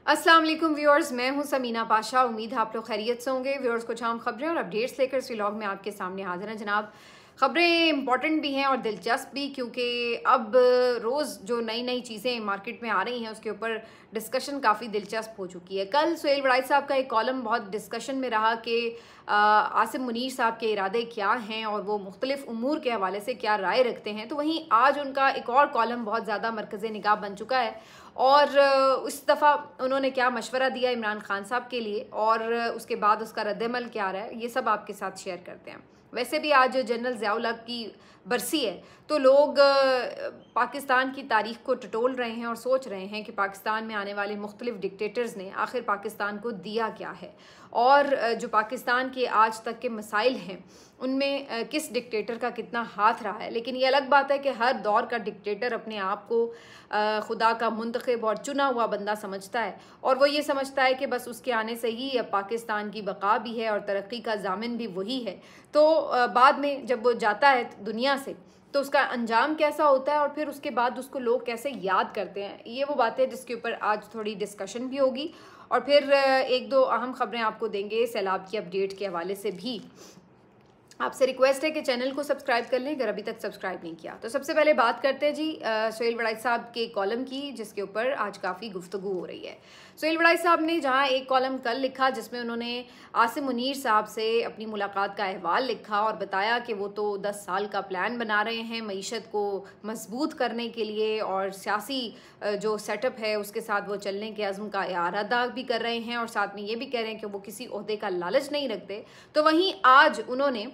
अस्सलाम वालेकुम व्यूअर्स, मैं हूं समीना पाशा। उम्मीद है आप लोग खैरियत से होंगे। व्यूअर्स, कुछ आम खबरें और अपडेट्स लेकर इस व्लॉग में आपके सामने हाजिर हैं जनाब। खबरें इंपॉर्टेंट भी हैं और दिलचस्प भी, क्योंकि अब रोज़ जो नई नई चीज़ें मार्केट में आ रही हैं उसके ऊपर डिस्कशन काफ़ी दिलचस्प हो चुकी है। कल सुहेल वड़ाई साहब का एक कॉलम बहुत डिस्कशन में रहा कि आसिम मुनीर साहब के इरादे क्या हैं और वो मुख्तलिफ उमूर के हवाले से क्या राय रखते हैं। तो वहीं आज उनका एक और कॉलम बहुत ज़्यादा मरकज़ निगाह बन चुका है और इस दफ़ा उन्होंने क्या मशवरा दिया इमरान खान साहब के लिए और उसके बाद उसका रद्दमल क्या रहा है, ये सब आपके साथ शेयर करते हैं। वैसे भी आज जनरल ज़ियाउल हक की बरसी है, तो लोग पाकिस्तान की तारीख को टटोल रहे हैं और सोच रहे हैं कि पाकिस्तान में आने वाले मुख्तलिफ डिक्टेटर्स ने आखिर पाकिस्तान को दिया क्या है और जो पाकिस्तान के आज तक के मसाइल हैं उनमें किस डिक्टेटर का कितना हाथ रहा है। लेकिन ये अलग बात है कि हर दौर का डिक्टेटर अपने आप को खुदा का मुंतखब और चुना हुआ बंदा समझता है और वो ये समझता है कि बस उसके आने से ही अब पाकिस्तान की बका भी है और तरक्की का जामिन भी वही है। तो बाद में जब वो जाता है दुनिया से तो उसका अंजाम कैसा होता है और फिर उसके बाद उसको लोग कैसे याद करते हैं, ये वो बातें जिसके ऊपर आज थोड़ी डिस्कशन भी होगी और फिर एक दो अहम खबरें आपको देंगे सैलाब की अपडेट के हवाले से भी। आपसे रिक्वेस्ट है कि चैनल को सब्सक्राइब कर लें अगर अभी तक सब्सक्राइब नहीं किया। तो सबसे पहले बात करते हैं जी सुहेल वड़ाई साहब के कॉलम की, जिसके ऊपर आज काफ़ी गुफ्तगू हो रही है। सुहेल वड़ाई साहब ने जहां एक कॉलम कल लिखा जिसमें उन्होंने आसिम मुनीर साहब से अपनी मुलाकात का अहवाल लिखा और बताया कि वो तो 10 साल का प्लान बना रहे हैं मईशत को मजबूत करने के लिए और सियासी जो सेटअप है उसके साथ वो चलने के अज़्म का इरादा भी कर रहे हैं और साथ में ये भी कह रहे हैं कि वो किसी ओहदे का लालच नहीं रखते। तो वहीं आज उन्होंने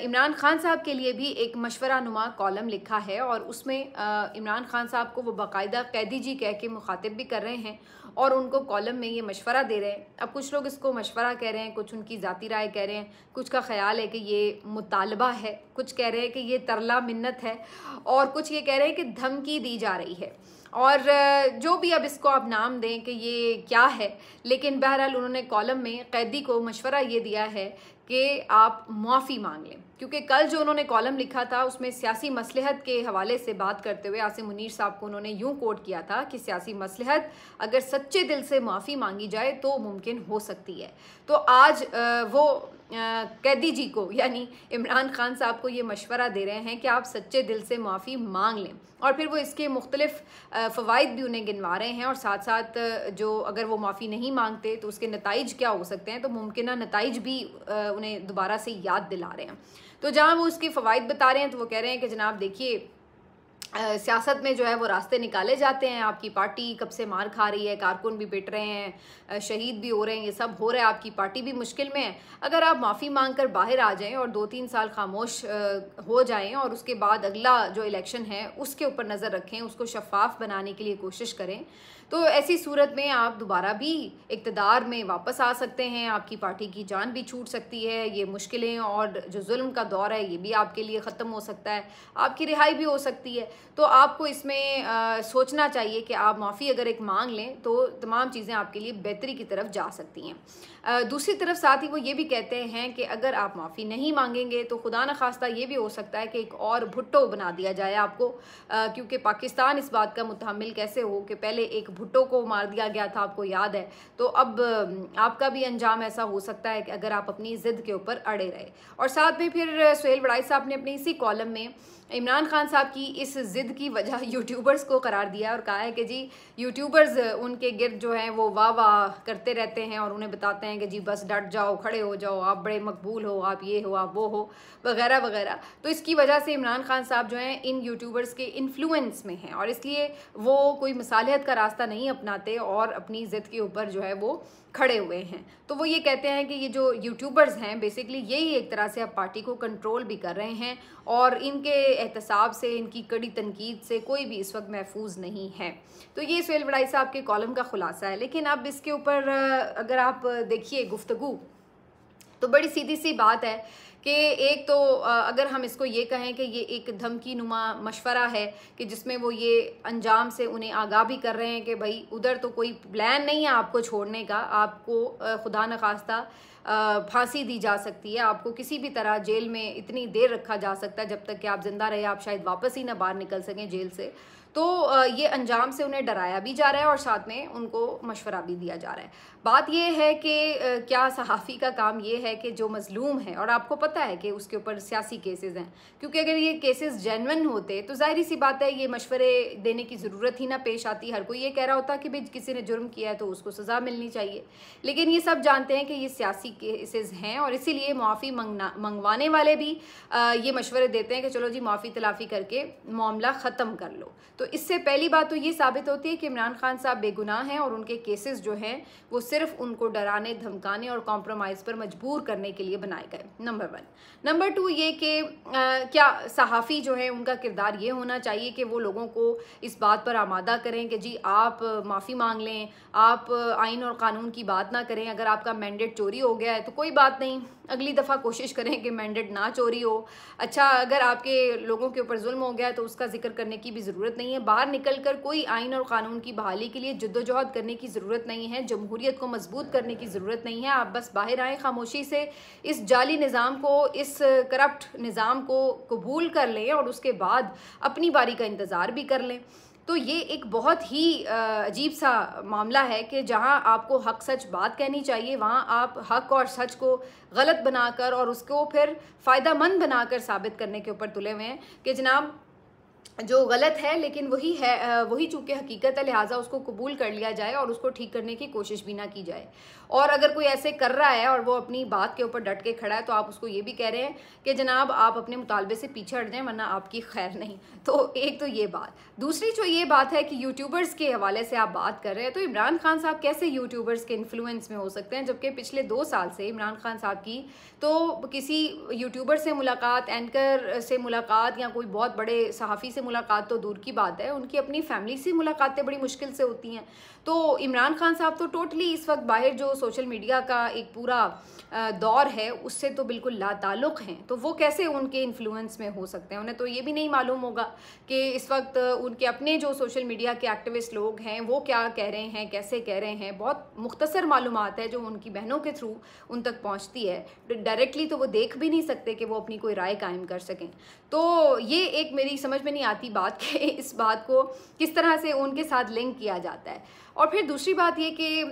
इमरान खान साहब के लिए भी एक मशवरा नुमा कॉलम लिखा है और उसमें इमरान खान साहब को वो बाकायदा कैदी जी कह के मुखातिब भी कर रहे हैं और उनको कॉलम में ये मशवरा दे रहे हैं। अब कुछ लोग इसको मशवरा कह रहे हैं, कुछ उनकी ज़ाती राय कह रहे हैं, कुछ का ख्याल है कि ये मुतालबा है, कुछ कह रहे हैं कि ये तरला मिन्नत है और कुछ ये कह रहे हैं कि धमकी दी जा रही है और जो भी अब इसको आप नाम दें कि ये क्या है। लेकिन बहरहाल उन्होंने कॉलम में कैदी को मशवरा ये दिया है कि आप माफ़ी मांग लें, क्योंकि कल जो उन्होंने कॉलम लिखा था उसमें सियासी मसलहत के हवाले से बात करते हुए आसिम मुनीर साहब को उन्होंने यूं कोट किया था कि सियासी मसलहत अगर सच्चे दिल से माफ़ी मांगी जाए तो मुमकिन हो सकती है। तो आज वो कैदी जी को यानी इमरान खान साहब को ये मशवरा दे रहे हैं कि आप सच्चे दिल से माफ़ी मांग लें और फिर वो इसके मुख्तलिफ फ़वाइद भी उन्हें गिनवा रहे हैं और साथ साथ जो अगर वो माफ़ी नहीं मांगते तो उसके नताइज क्या हो सकते हैं, तो मुमकिन नताइज भी उन्हें दोबारा से याद दिला रहे हैं। तो जहाँ वो उसके फ़वाइद बता रहे हैं तो वो कह रहे हैं कि जनाब देखिए, सियासत में जो है वो रास्ते निकाले जाते हैं। आपकी पार्टी कब से मार खा रही है, कारकुन भी पिट रहे हैं, शहीद भी हो रहे हैं, ये सब हो रहा है, आपकी पार्टी भी मुश्किल में है। अगर आप माफ़ी मांग कर बाहर आ जाएं और 2-3 साल खामोश हो जाएं और उसके बाद अगला जो इलेक्शन है उसके ऊपर नज़र रखें, उसको शफाफ बनाने के लिए कोशिश करें, तो ऐसी सूरत में आप दोबारा भी इक़्तिदार में वापस आ सकते हैं। आपकी पार्टी की जान भी छूट सकती है, ये मुश्किलें और जो जुल्म का दौर है ये भी आपके लिए ख़त्म हो सकता है, आपकी रिहाई भी हो सकती है। तो आपको इसमें सोचना चाहिए कि आप माफ़ी अगर एक मांग लें तो तमाम चीज़ें आपके लिए बेहतरी की तरफ जा सकती हैं। दूसरी तरफ साथ ही वो ये भी कहते हैं कि अगर आप माफ़ी नहीं मांगेंगे तो खुदा न खास्ता ये भी हो सकता है कि एक और भुट्टो बना दिया जाए आपको, क्योंकि पाकिस्तान इस बात का मुतहम्मिल कैसे हो कि पहले एक भुट्टो को मार दिया गया था, आपको याद है, तो अब आपका भी अंजाम ऐसा हो सकता है कि अगर आप अपनी ज़िद के ऊपर अड़े रहे। और साथ में फिर सुहेल वड़ाई साहब ने अपने इसी कॉलम में इमरान खान साहब की इस ज़िद की वजह यूट्यूबर्स को करार दिया और कहा है कि जी यूट्यूबर्स उनके गिर्द जो हैं वो वाह वाह करते रहते हैं और उन्हें बताते हैं कि जी बस डट जाओ, खड़े हो जाओ, आप बड़े मकबूल हो, आप ये हो, आप वो हो, वगैरह वगैरह। तो इसकी वजह से इमरान खान साहब जो हैं इन यूट्यूबर्स के इन्फ्लुएंस में हैं और इसलिए वो कोई मसालियत का रास्ता नहीं अपनाते और अपनी ज़िद के ऊपर जो है वो खड़े हुए हैं। तो वो ये कहते हैं कि ये जो यूट्यूबर्स हैं बेसिकली यही एक तरह से अब पार्टी को कंट्रोल भी कर रहे हैं और इनके एहतसाब से, इनकी कड़ी तनकीद से कोई भी इस वक्त महफूज नहीं है। तो ये सुहेल वड़ाई साहब के कॉलम का खुलासा है। लेकिन अब इसके ऊपर अगर आप देखिए गुफ्तगू, तो बड़ी सीधी सी बात है कि एक तो अगर हम इसको ये कहें कि ये एक धमकी नुमा मशवरा है कि जिसमें वो ये अंजाम से उन्हें आगाह भी कर रहे हैं कि भाई उधर तो कोई प्लान नहीं है आपको छोड़ने का, आपको खुदा न खास्ता फांसी दी जा सकती है, आपको किसी भी तरह जेल में इतनी देर रखा जा सकता है जब तक कि आप जिंदा रहे, आप शायद वापस ही ना बाहर निकल सकें जेल से। तो ये अंजाम से उन्हें डराया भी जा रहा है और साथ में उनको मशवरा भी दिया जा रहा है। बात ये है कि क्या सहाफ़ी का काम ये है कि जो मज़लूम है, और आपको पता है कि उसके ऊपर सियासी केसेस हैं, क्योंकि अगर ये केसेस जेन्युइन होते तो ज़ाहिर सी बात है ये मशवरे देने की ज़रूरत ही ना पेश आती। हर कोई ये कह रहा होता कि भाई किसी ने जुर्म किया है तो उसको सज़ा मिलनी चाहिए, लेकिन ये सब जानते हैं कि ये सियासी केसेस हैं और इसीलिए मुआफ़ी मंगवाने वाले भी ये मशवरे देते हैं कि चलो जी मुआफ़ी तलाफ़ी करके मामला ख़त्म कर लो। तो इससे पहली बात तो ये साबित होती है कि इमरान खान साहब बेगुनाह हैं और उनके केसेस जो हैं वो सिर्फ उनको डराने, धमकाने और कॉम्प्रोमाइज़ पर मजबूर करने के लिए बनाए गए, नंबर 1। नंबर 2 ये कि क्या सहाफ़ी जो है उनका किरदार ये होना चाहिए कि वो लोगों को इस बात पर आमादा करें कि जी आप माफ़ी मांग लें, आप आइन और कानून की बात ना करें, अगर आपका मैंडेट चोरी हो गया है तो कोई बात नहीं, अगली दफ़ा कोशिश करें कि मैंडेट ना चोरी हो। अच्छा, अगर आपके लोगों के ऊपर जुल्म हो गया है तो उसका जिक्र करने की भी ज़रूरत नहीं है, बाहर निकल कर कोई आइन और कानून की बहाली के लिए जद्दोजहद करने की ज़रूरत नहीं है, जमहूरियत को मजबूत करने की ज़रूरत नहीं है। आप बस बाहर आएँ, खामोशी से इस जाली निज़ाम को, इस करप्ट निज़ाम को कबूल कर लें और उसके बाद अपनी बारी का इंतज़ार भी कर लें। तो ये एक बहुत ही अजीब सा मामला है कि जहां आपको हक सच बात कहनी चाहिए वहां आप हक और सच को गलत बनाकर और उसको फिर फ़ायदा मंद बनाकर साबित करने के ऊपर तुले हुए हैं कि जनाब जो गलत है लेकिन वही है, वही चूँकि हकीकत है, लिहाजा उसको कबूल कर लिया जाए और उसको ठीक करने की कोशिश भी ना की जाए। और अगर कोई ऐसे कर रहा है और वो अपनी बात के ऊपर डट के खड़ा है तो आप उसको ये भी कह रहे हैं कि जनाब आप अपने मुतालबे से पीछे हट जाएं वरना आपकी खैर नहीं। तो एक तो ये बात। दूसरी जो ये बात है कि यूट्यूबर्स के हवाले से आप बात कर रहे हैं, तो इमरान खान साहब कैसे यूट्यूबर्स के इन्फ्लुएंस में हो सकते हैं, जबकि पिछले 2 साल से इमरान खान साहब की तो किसी यूट्यूबर से मुलाकात, एंकर से मुलाकात या कोई बहुत बड़े सहाफ़ी से मुलाकात तो दूर की बात है, उनकी अपनी फैमिली से मुलाकातें बड़ी मुश्किल से होती हैं। तो इमरान खान साहब तो टोटली इस वक्त बाहर जो सोशल मीडिया का एक पूरा दौर है उससे तो बिल्कुल लाताल्लुक़ हैं, तो वो कैसे उनके इन्फ्लुएंस में हो सकते हैं। उन्हें तो ये भी नहीं मालूम होगा कि इस वक्त उनके अपने जो सोशल मीडिया के एक्टिविस्ट लोग हैं वो क्या कह रहे हैं, कैसे कह रहे हैं। बहुत मुख्तसर मालूमात है जो उनकी बहनों के थ्रू उन तक पहुँचती है, डायरेक्टली तो वो देख भी नहीं सकते कि वो अपनी कोई राय कायम कर सकें। तो ये एक मेरी समझ में नहीं आती बात कि इस बात को किस तरह से उनके साथ लिंक किया जाता है। और फिर दूसरी बात ये कि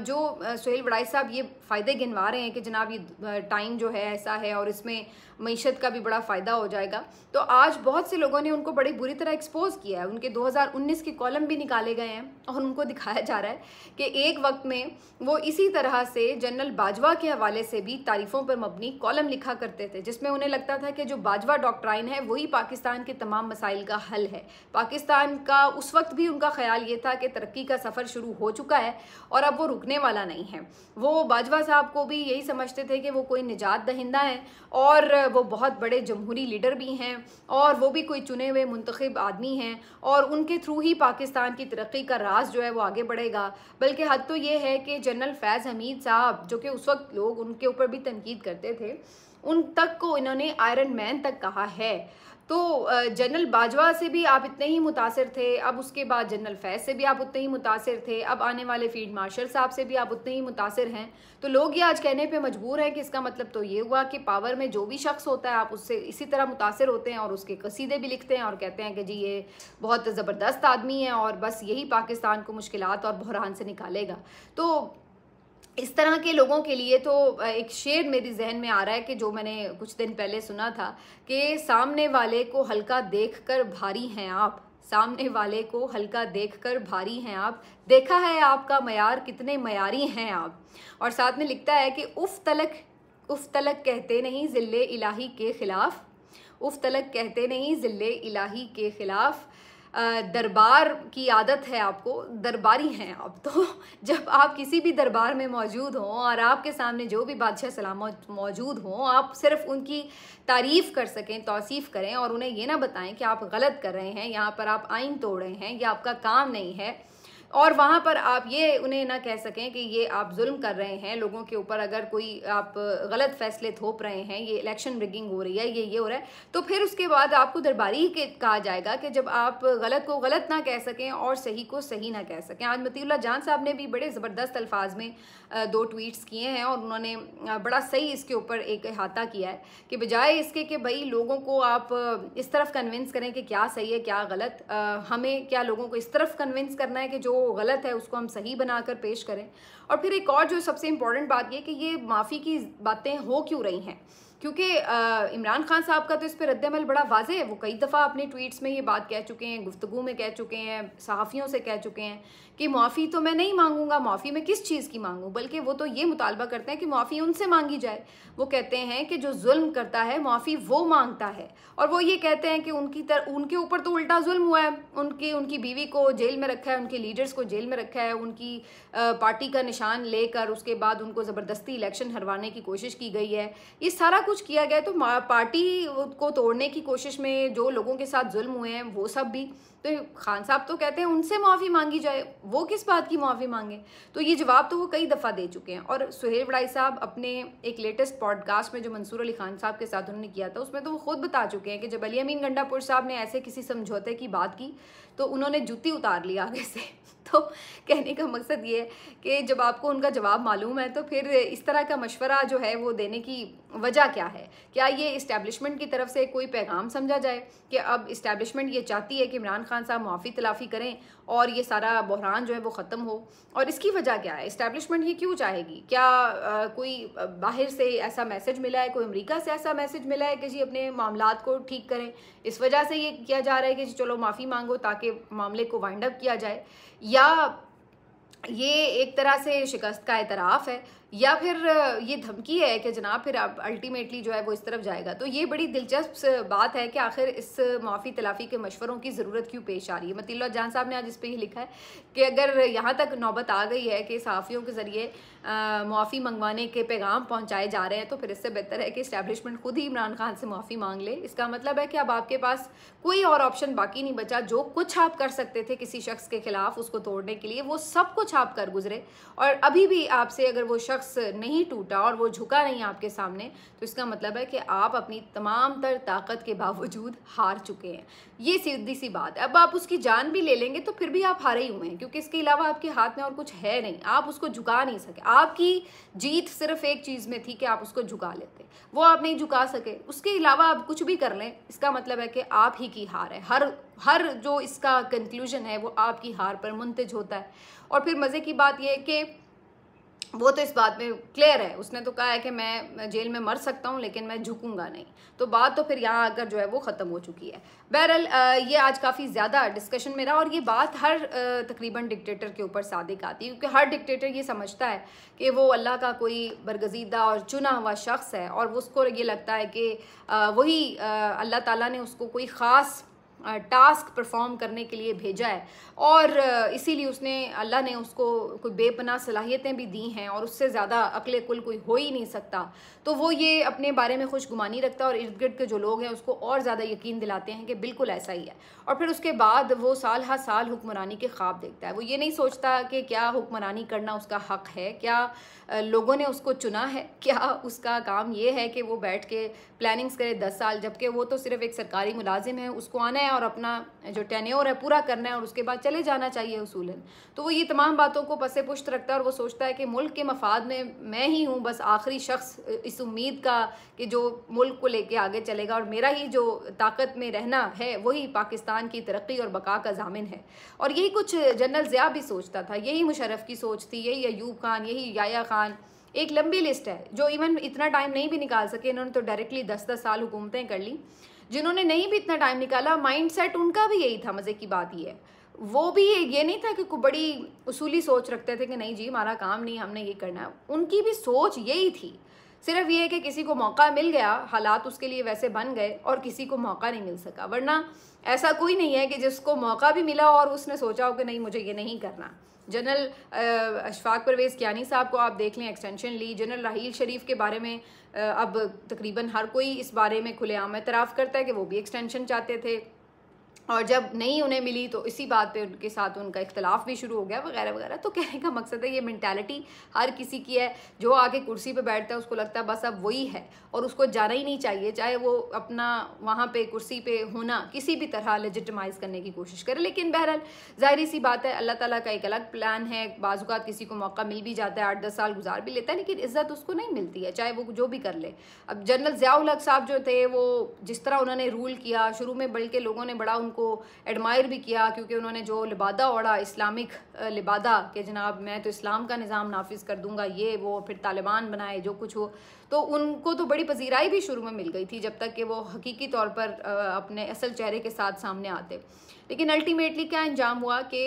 जो सुहेल वड़ाई साहब ये फ़ायदे गिनवा रहे हैं कि जनाब ये टाइम जो है ऐसा है और इसमें मईशत का भी बड़ा फ़ायदा हो जाएगा, तो आज बहुत से लोगों ने उनको बड़ी बुरी तरह एक्सपोज किया है। उनके 2019 के कॉलम भी निकाले गए हैं और उनको दिखाया जा रहा है कि एक वक्त में वो इसी तरह से जनरल बाजवा के हवाले से भी तारीफ़ों पर मबनी कॉलम लिखा करते थे, जिसमें उन्हें लगता था कि जो बाजवा डॉक्ट्राइन है वही पाकिस्तान के तमाम मसाइल का हल है। पाकिस्तान का उस वक्त भी उनका ख्याल ये था कि तरक्की का सफ़र शुरू हो चुका है और अब वो रुकने वाला नहीं है। वो बाजवा साहब को भी यही समझते थे कि वो कोई निजात दहिंदा है और वो बहुत बड़े जमहूरी लीडर भी हैं और वो भी कोई चुने हुए मुंतखब आदमी हैं और उनके थ्रू ही पाकिस्तान की तरक्की का राज जो है वो आगे बढ़ेगा। बल्कि हद तो ये है कि जनरल फैज़ हमीद साहब, जो कि उस वक्त लोग उनके ऊपर भी तनकीद करते थे, उन तक को इन्होंने आयरन मैन तक कहा है। तो जनरल बाजवा से भी आप इतने ही मुतासिर थे, अब उसके बाद जनरल फैज़ से भी आप उतने ही मुतासिर थे, अब आने वाले फील्ड मार्शल साहब से भी आप उतने ही मुतासिर हैं। तो लोग ये आज कहने पे मजबूर हैं कि इसका मतलब तो ये हुआ कि पावर में जो भी शख्स होता है आप उससे इसी तरह मुतासिर होते हैं और उसके कसीदे भी लिखते हैं और कहते हैं कि जी ये बहुत ज़बरदस्त आदमी है और बस यही पाकिस्तान को मुश्किलात और बहरान से निकालेगा। तो इस तरह के लोगों के लिए तो एक शेर मेरे जहन में आ रहा है कि जो मैंने कुछ दिन पहले सुना था कि सामने वाले को हल्का देखकर भारी हैं आप, सामने वाले को हल्का देखकर भारी हैं आप, देखा है आपका मयार कितने मयारी हैं आप। और साथ में लिखता है कि उफ तलक कहते नहीं ज़िल्ले इलाही के ख़िलाफ़, उफ तलक कहते नहीं ज़िल्ले इलाही के ख़िलाफ़, दरबार की आदत है आपको, दरबारी हैं आप। तो जब आप किसी भी दरबार में मौजूद हों और आपके सामने जो भी बादशाह सलामत मौजूद हों, आप सिर्फ उनकी तारीफ़ कर सकें, तौसीफ़ करें और उन्हें ये ना बताएं कि आप गलत कर रहे हैं, यहाँ पर आप आइन तोड़ रहे हैं, ये आपका काम नहीं है। और वहाँ पर आप ये उन्हें ना कह सकें कि ये आप जुल्म कर रहे हैं लोगों के ऊपर, अगर कोई आप गलत फैसले थोप रहे हैं, ये इलेक्शन रिगिंग हो रही है, ये हो रहा है, तो फिर उसके बाद आपको दरबारी ही कहा जाएगा कि जब आप गलत को गलत ना कह सकें और सही को सही ना कह सकें। आज मतीउल्लाह जान साहब ने भी बड़े ज़बरदस्त अल्फाज में 2 ट्वीट्स किए हैं और उन्होंने बड़ा सही इसके ऊपर एक अहाता किया है कि बजाय इसके कि भाई लोगों को आप इस तरफ कन्विंस करें कि क्या सही है क्या गलत, हमें क्या लोगों को इस तरफ कन्विंस करना है कि जो गलत है उसको हम सही बनाकर पेश करें। और फिर एक और जो सबसे इम्पॉर्टेंट बात ये कि ये माफ़ी की बातें हो क्यों रही हैं, क्योंकि इमरान खान साहब का तो इस पर रद्द-ए-अमल बड़ा वाज़ेह है। वो कई दफ़ा अपने ट्वीट्स में ये बात कह चुके हैं, गुफ्तगू में कह चुके हैं, सहाफ़ियों से कह चुके हैं कि मुआफ़ी तो मैं नहीं मांगूंगा, मुआफ़ी मैं किस चीज़ की मांगूं, बल्कि वो तो ये मुतालबा करते हैं कि मुआफ़ी उनसे मांगी जाए। वो कहते हैं कि जो जुल्म करता है मुआफ़ी वो मांगता है, और वो ये कहते हैं कि उनके ऊपर तो उल्टा जुल्म हुआ है, उनकी बीवी को जेल में रखा है, उनके लीडर्स को जेल में रखा है, उनकी पार्टी का निशान लेकर उसके बाद उनको ज़बरदस्ती इलेक्शन हरवाने की कोशिश की गई है, ये सारा कुछ किया गया। तो पार्टी को तोड़ने की कोशिश में जो लोगों के साथ जुल्म हुए हैं वो सब भी, तो खान साहब तो कहते हैं उनसे माफ़ी मांगी जाए, वो किस बात की माफ़ी मांगे। तो ये जवाब तो वो कई दफ़ा दे चुके हैं। और सुहेल वड़ाई साहब अपने एक लेटेस्ट पॉडकास्ट में जो मंसूर अली खान साहब के साथ उन्होंने किया था उसमें तो वो खुद बता चुके हैं कि जब अली अमीन गंडापुर साहब ने ऐसे किसी समझौते की बात की तो उन्होंने जूती उतार ली आगे से। तो कहने का मकसद ये है कि जब आपको उनका जवाब मालूम है तो फिर इस तरह का मशवरा जो है वो देने की वजह क्या है? क्या ये इस्टेब्लिशमेंट की तरफ से कोई पैगाम समझा जाए कि अब इस्टेब्लिशमेंट ये चाहती है कि इमरान खान साहब माफ़ी तलाफ़ी करें और ये सारा बहरान जो है वो ख़त्म हो? और इसकी वजह क्या है? इस्टेब्लिशमेंट ये क्यों चाहेगी? क्या कोई बाहर से ऐसा मैसेज मिला है, कोई अमेरिका से ऐसा मैसेज मिला है कि जी अपने मामलात को ठीक करें, इस वजह से ये किया जा रहा है कि जी चलो माफ़ी मांगो ताकि मामले को वाइंड अप किया जाए, या ये एक तरह से शिकस्त का एतराफ़ है, या फिर ये धमकी है कि जनाब फिर अब अल्टीमेटली जो है वो इस तरफ जाएगा? तो ये बड़ी दिलचस्प बात है कि आखिर इस माफ़ी तलाफ़ी के मशवरों की ज़रूरत क्यों पेश आ रही है। मतीउल्लाह जान साहब ने आज इस पर ही लिखा है कि अगर यहाँ तक नौबत आ गई है कि सहाफ़ियों के ज़रिए मुआफ़ी मंगवाने के पैगाम पहुँचाए जा रहे हैं तो फिर इससे बेहतर है कि इस्टेब्लिशमेंट खुद ही इमरान खान से माफ़ी मांग ले। इसका मतलब है कि अब आपके पास कोई और ऑप्शन बाकी नहीं बचा। जो कुछ आप कर सकते थे किसी शख्स के ख़िलाफ़ उसको तोड़ने के लिए, वो सब कुछ आप कर गुजरे, और अभी भी आपसे अगर वो शख्स नहीं टूटा और वो झुका नहीं आपके सामने, तो इसका मतलब है कि आप अपनी तमाम तर ताकत के बावजूद हार चुके हैं। ये सीधी सी बात है। अब आप उसकी जान भी ले लेंगे तो फिर भी आप हारे ही हुए हैं, क्योंकि इसके अलावा आपके हाथ में और कुछ है नहीं, आप उसको झुका नहीं सके। आपकी जीत सिर्फ एक चीज़ में थी कि आप उसको झुका लेते, वो आप नहीं झुका सके। उसके अलावा आप कुछ भी कर लें, इसका मतलब है कि आप ही की हार है। हर जो इसका कंक्लूजन है वो आपकी हार पर मुंतज होता है। और फिर मज़े की बात यह है कि वो तो इस बात में क्लियर है, उसने तो कहा है कि मैं जेल में मर सकता हूँ लेकिन मैं झुकूंगा नहीं। तो बात तो फिर यहाँ आकर जो है वो ख़त्म हो चुकी है। बहरहाल ये आज काफ़ी ज़्यादा डिस्कशन में रहा, और ये बात हर तकरीबन डिक्टेटर के ऊपर सादिक आती है, क्योंकि हर डिक्टेटर ये समझता है कि वो अल्लाह का कोई बरगज़ीदा और चुना हुआ शख्स है, और उसको ये लगता है कि वही अल्लाह ताला ने उसको कोई ख़ास टास्क परफॉर्म करने के लिए भेजा है, और इसीलिए अल्लाह ने उसको कोई बेपनाह सलाहियतें भी दी हैं और उससे ज़्यादा अक्ल कुल कोई हो ही नहीं सकता। तो वो ये अपने बारे में खुशगुमानी रखता है और इर्द गिर्द के जो लोग हैं उसको और ज़्यादा यकीन दिलाते हैं कि बिल्कुल ऐसा ही है। और फिर उसके बाद वो साल हर साल हुक्मरानी के ख्वाब देखता है। वो ये नहीं सोचता कि क्या हुक्मरानी करना उसका हक़ है, क्या लोगों ने उसको चुना है, क्या उसका काम ये है कि वो बैठ के प्लानिंग्स करे 10 साल, जबकि वो तो सिर्फ एक सरकारी मुलाजिम है, उसको आना है और अपना जो टेन्योर है पूरा करना है और उसके बाद चले जाना चाहिए उसूलन। तो वो ये तमाम बातों को पसे पुश्त रखता है और वो सोचता है कि मुल्क के मफाद में मैं ही हूँ बस आखिरी शख्स इस उम्मीद का कि जो मुल्क को लेके आगे चलेगा, और मेरा ही जो ताकत में रहना है वही पाकिस्तान की तरक्की और बका का ज़ामिन है। और यही कुछ जनरल ज़िया भी सोचता था, यही मुशर्रफ की सोच थी, यही अयूब खान, यही याया खान। एक लंबी लिस्ट है जो इवन इतना टाइम नहीं भी निकाल सके, इन्होंने तो डायरेक्टली 10-10 साल हुकूमतें कर ली। जिन्होंने नहीं भी इतना टाइम निकाला, माइंड सेट उनका भी यही था। मज़े की बात ये है, वो भी ये नहीं था कि कोई बड़ी उसूली सोच रखते थे कि नहीं जी हमारा काम नहीं, हमने ये करना है। उनकी भी सोच यही थी, सिर्फ ये है कि किसी को मौका मिल गया, हालात उसके लिए वैसे बन गए, और किसी को मौका नहीं मिल सका। वरना ऐसा कोई नहीं है कि जिसको मौका भी मिला और उसने सोचा हो कि नहीं मुझे ये नहीं करना। जनरल अशफाक परवेज़ कियानी साहब को आप देख लें, एक्सटेंशन ली। जनरल राहील शरीफ के बारे में अब तकरीबन हर कोई इस बारे में खुलेआम एतराफ़ करता है कि वो भी एक्सटेंशन चाहते थे। और जब नहीं उन्हें मिली तो इसी बात पे उनके साथ उनका इख्तलाफ भी शुरू हो गया वगैरह वगैरह। तो कहने का मकसद है ये मेंटालिटी हर किसी की है, जो आके कुर्सी पे बैठता है उसको लगता है बस अब वही है और उसको जाना ही नहीं चाहिए, चाहे वो अपना वहाँ पे कुर्सी पे होना किसी भी तरह लेजिटिमाइज़ करने की कोशिश करे। लेकिन बहरहाल ज़ाहिर सी बात है अल्लाह ताला का एक अलग प्लान है। बाज़-औक़ात किसी को मौका मिल भी जाता है, 8-10 साल गुजार भी लेता है, लेकिन इज़्ज़त उसको नहीं मिलती है, चाहे वो जो भी कर ले। अब जनरल ज़िया-उल हक़ साहब जो थे वो जिस तरह उन्होंने रूल किया शुरू में, बल्कि लोगों ने बड़ा उनको एडमायर भी किया क्योंकि उन्होंने जो लिबादा ओढ़ा, इस्लामिक लिबादा कि जनाब मैं तो इस्लाम का निज़ाम नाफिज कर दूंगा, ये वो, फिर तालिबान बनाए जो कुछ हो, तो उनको तो बड़ी पजीराई भी शुरू में मिल गई थी जब तक कि वो हकीकी तौर पर अपने असल चेहरे के साथ सामने आते। लेकिन अल्टीमेटली क्या अंजाम हुआ कि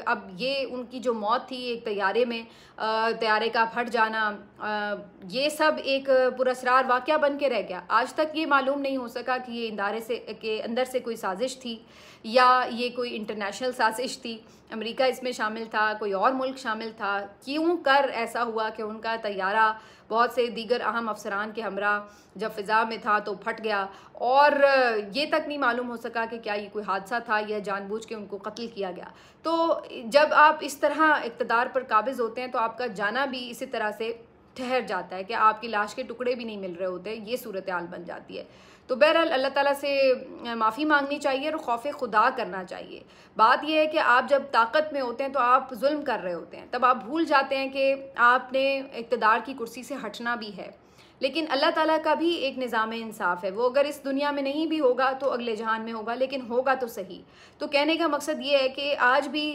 अब ये उनकी जो मौत थी एक तैयारे में, तैयारे का फट जाना, ये सब एक पुरअसरार वाक़या बन के रह गया। आज तक ये मालूम नहीं हो सका कि ये इदारे से के अंदर से कोई साजिश थी या ये कोई इंटरनेशनल साजिश थी, अमेरिका इसमें शामिल था, कोई और मुल्क शामिल था, क्यों कर ऐसा हुआ कि उनका तैयारा बहुत से दीगर अहम अफसरान के हमरा जब फ़िज़ा में था तो फट गया, और ये तक नहीं मालूम हो सका कि क्या ये कोई हादसा था या जानबूझ के उनको कत्ल किया गया। तो जब आप इस तरह इक़्तिदार पर काबिज़ होते हैं तो आपका जाना भी इसी तरह से ठहर जाता है कि आपकी लाश के टुकड़े भी नहीं मिल रहे होते, ये सूरत हाल बन जाती है। तो बहरहाल अल्लाह ताला से माफ़ी मांगनी चाहिए और खौफ खुदा करना चाहिए। बात यह है कि आप जब ताकत में होते हैं तो आप जुल्म कर रहे होते हैं, तब आप भूल जाते हैं कि आपने इक़्तिदार की कुर्सी से हटना भी है। लेकिन अल्लाह ताला का भी एक निज़ाम इंसाफ है, वो अगर इस दुनिया में नहीं भी होगा तो अगले जहान में होगा, लेकिन होगा तो सही। तो कहने का मकसद ये है कि आज भी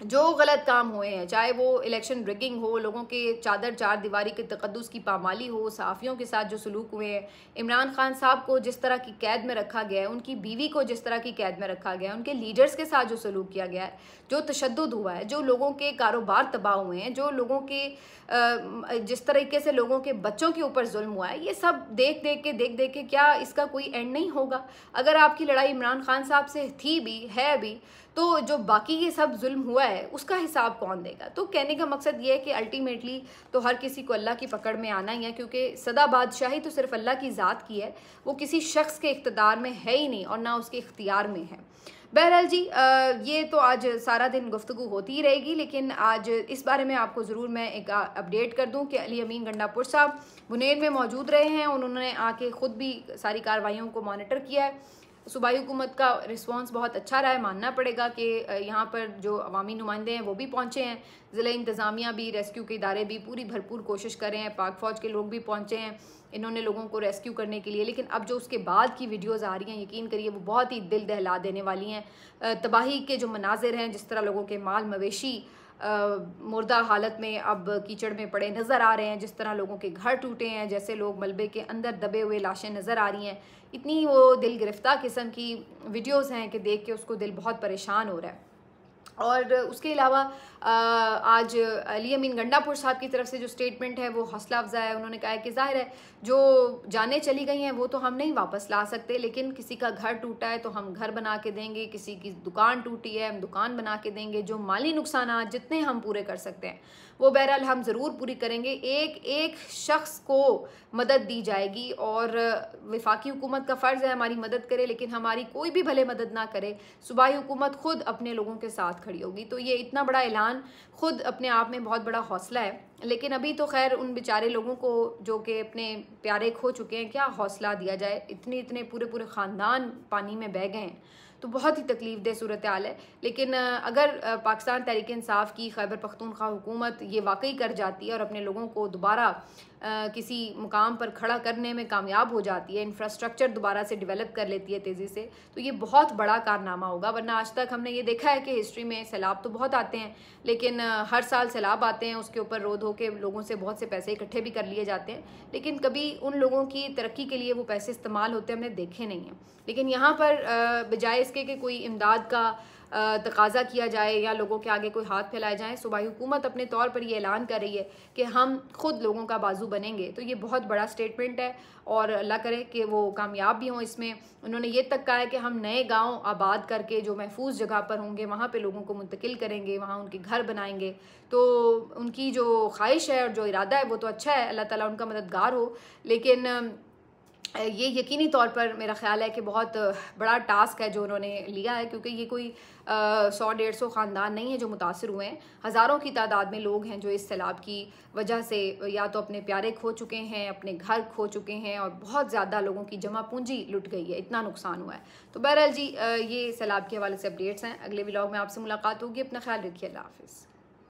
जो गलत काम हुए हैं, चाहे वो इलेक्शन रिगिंग हो, लोगों के चादर चार दीवारी के तकद्दुस की पामाली हो, सहाफ़ियों के साथ जो सलूक हुए हैं, इमरान खान साहब को जिस तरह की कैद में रखा गया है, उनकी बीवी को जिस तरह की कैद में रखा गया है, उनके लीडर्स के साथ जो सलूक किया गया है, जो तशद्दुद हुआ है, जो लोगों के कारोबार तबाह हुए हैं, जो लोगों के जिस तरीके से लोगों के बच्चों के ऊपर जुल्म हुआ है, ये सब देख देख के क्या इसका कोई एंड नहीं होगा? अगर आपकी लड़ाई इमरान खान साहब से थी भी, है भी, तो जो बाकी ये सब जुल्म हुआ है उसका हिसाब कौन देगा? तो कहने का मकसद ये है कि अल्टीमेटली तो हर किसी को अल्लाह की पकड़ में आना ही है, क्योंकि सदा बादशाही तो सिर्फ अल्लाह की ज़ात की है, वो किसी शख्स के इख्तियार में है ही नहीं और ना उसके इख्तियार में है। बहरहाल जी, ये तो आज सारा दिन गुफ्तगू होती ही रहेगी, लेकिन आज इस बारे में आपको ज़रूर मैं एक अपडेट कर दूं कि अली अमीन गंडापुर साहब बुनेर में मौजूद रहे हैं, उन्होंने आके ख़ुद भी सारी कार्रवाइयों को मॉनिटर किया है। सूबाई हुकूमत का रिस्पांस बहुत अच्छा रहा है, मानना पड़ेगा कि यहाँ पर जो अवामी नुमाइंदे हैं वो भी पहुँचे हैं, ज़िला इंतज़ामिया भी, रेस्क्यू के इदारे भी पूरी भरपूर कोशिश कर रहे हैं, पाक फ़ौज के लोग भी पहुँचे हैं इन्होंने लोगों को रेस्क्यू करने के लिए। लेकिन अब जो उसके बाद की वीडियोज़ आ रही हैं, यकीन करिए वो बहुत ही दिल दहला देने वाली हैं। तबाही के जो मनाजिर हैं, जिस तरह लोगों के माल मवेशी मुर्दा हालत में अब कीचड़ में पड़े नज़र आ रहे हैं, जिस तरह लोगों के घर टूटे हैं, जैसे लोग मलबे के अंदर दबे हुए लाशें नज़र आ रही हैं, इतनी वो दिल गिरफ्तार किस्म की वीडियोज़ हैं कि देख के उसको दिल बहुत परेशान हो रहा है। और उसके अलावा आज अली अमीन गंडापुर साहब की तरफ से जो स्टेटमेंट है वो हौसला अफजा है। उन्होंने कहा है कि ज़ाहिर है जो जाने चली गई हैं वो तो हम नहीं वापस ला सकते, लेकिन किसी का घर टूटा है तो हम घर बना के देंगे, किसी की दुकान टूटी है हम दुकान बना के देंगे, जो माली नुकसान जितने हम पूरे कर सकते हैं वो बहरहाल हम ज़रूर पूरी करेंगे। एक एक शख्स को मदद दी जाएगी और वफाकी हुकूमत का फ़र्ज़ है हमारी मदद करे, लेकिन हमारी कोई भी भले मदद ना करे, सूबाई हुकूमत ख़ुद अपने लोगों के साथ खड़ी होगी। तो ये इतना बड़ा ऐलान ख़ुद अपने आप में बहुत बड़ा हौसला है। लेकिन अभी तो खैर उन बेचारे लोगों को जो कि अपने प्यारे खो चुके हैं, क्या हौसला दिया जाए? इतने पूरे ख़ानदान पानी में बह गए हैं, तो बहुत ही तकलीफ दह सूरत हाल है। लेकिन अगर पाकिस्तान तहरीक इंसाफ की खैबर पख्तूनख्वा हुकूमत ये वाकई कर जाती है और अपने लोगों को दोबारा किसी मुकाम पर खड़ा करने में कामयाब हो जाती है, इंफ्रास्ट्रक्चर दोबारा से डेवलप कर लेती है तेज़ी से, तो ये बहुत बड़ा कारनामा होगा। वरना आज तक हमने ये देखा है कि हिस्ट्री में सैलाब तो बहुत आते हैं, लेकिन हर साल सैलाब आते हैं, उसके ऊपर रो धो के लोगों से बहुत से पैसे इकट्ठे भी कर लिए जाते हैं, लेकिन कभी उन लोगों की तरक्की के लिए वो पैसे इस्तेमाल होते हमने देखे नहीं हैं। लेकिन यहाँ पर बजाय इसके कि कोई इमदाद का तकाजा किया जाए या लोगों के आगे कोई हाथ फैलाए जाएँ, सूबाई हुकूमत अपने तौर पर ये ऐलान कर रही है कि हम खुद लोगों का बाजू बनेंगे, तो ये बहुत बड़ा स्टेटमेंट है और अल्लाह करे कि वो कामयाब भी हों इसमें। उन्होंने ये तक कहा है कि हम नए गांव आबाद करके जो महफूज जगह पर होंगे वहाँ पे लोगों को मुंतकिल करेंगे, वहाँ उनके घर बनाएंगे। तो उनकी जो ख्वाहिश है और जो इरादा है वो तो अच्छा है, अल्लाह ताला उनका मददगार हो। लेकिन ये यकीनी तौर पर मेरा ख़्याल है कि बहुत बड़ा टास्क है जो उन्होंने लिया है, क्योंकि ये कोई 100-150 ख़ानदान नहीं है जो मुतासर हुए हैं। हज़ारों की तादाद में लोग हैं जो इस सैलाब की वजह से या तो अपने प्यारे खो चुके हैं, अपने घर खो चुके हैं, और बहुत ज़्यादा लोगों की जमा पूंजी लुट गई है, इतना नुकसान हुआ है। तो बहरहाल जी, ये सैलाब के हवाले से अपडेट्स हैं। अगले व्लॉग में आपसे मुलाकात होगी। अपना ख्याल रखिए। अल्लाह हाफ़िज़।